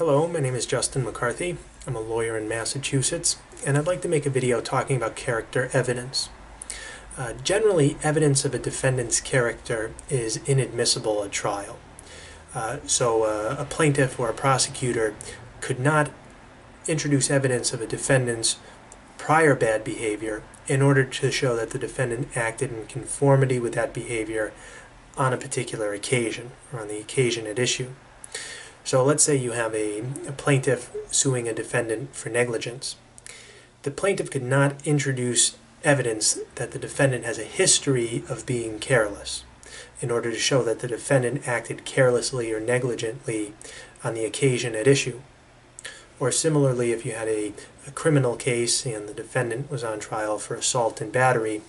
Hello, my name is Justin McCarthy. I'm a lawyer in Massachusetts, and I'd like to make a video talking about character evidence. Generally, evidence of a defendant's character is inadmissible at trial. So a plaintiff or a prosecutor could not introduce evidence of a defendant's prior bad behavior in order to show that the defendant acted in conformity with that behavior on a particular occasion, or on the occasion at issue. So let's say you have a plaintiff suing a defendant for negligence. The plaintiff could not introduce evidence that the defendant has a history of being careless in order to show that the defendant acted carelessly or negligently on the occasion at issue. Or similarly, if you had a criminal case and the defendant was on trial for assault and battery,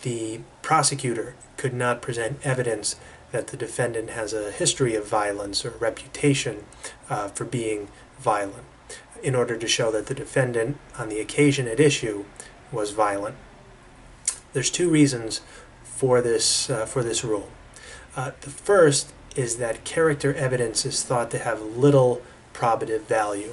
the prosecutor could not present evidence that the defendant has a history of violence or reputation for being violent in order to show that the defendant on the occasion at issue was violent. There's two reasons for this rule. The first is that character evidence is thought to have little probative value.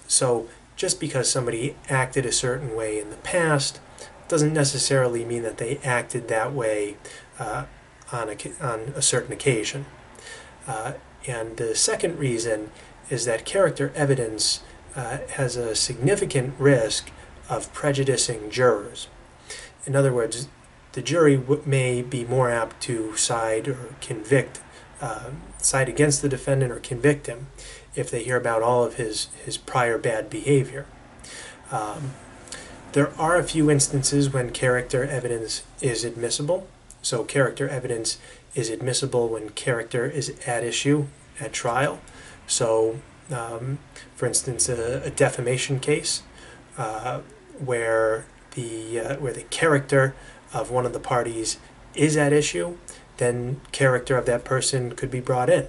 So just because somebody acted a certain way in the past doesn't necessarily mean that they acted that way on a certain occasion. And the second reason is that character evidence has a significant risk of prejudicing jurors. In other words, the jury may be more apt to side against the defendant or convict him if they hear about all of his prior bad behavior. There are a few instances when character evidence is admissible. So character evidence is admissible when character is at issue at trial. So, for instance, a defamation case where the character of one of the parties is at issue, then character of that person could be brought in.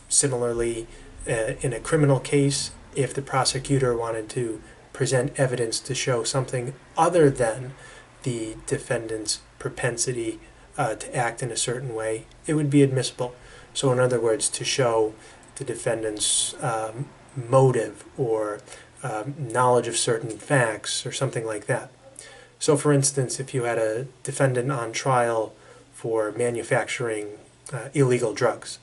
Similarly, in a criminal case, if the prosecutor wanted to present evidence to show something other than the defendant's propensity to act in a certain way, it would be admissible. So in other words, to show the defendant's motive or knowledge of certain facts or something like that. So for instance, if you had a defendant on trial for manufacturing illegal drugs,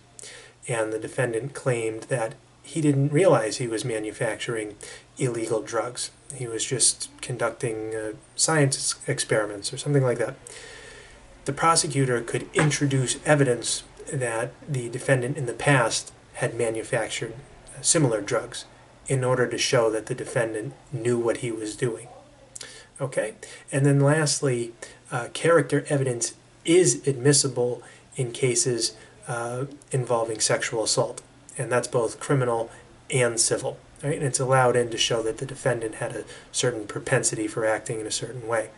and the defendant claimed that he didn't realize he was manufacturing illegal drugs. He was just conducting science experiments or something like that. The prosecutor could introduce evidence that the defendant in the past had manufactured similar drugs in order to show that the defendant knew what he was doing. Okay? And then lastly, character evidence is admissible in cases involving sexual assault, and that's both criminal and civil. Right? And it's allowed in to show that the defendant had a certain propensity for acting in a certain way.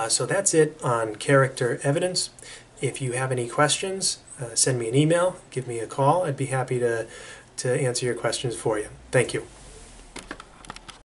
So that's it on character evidence. If you have any questions, send me an email, give me a call. I'd be happy to answer your questions for you. Thank you.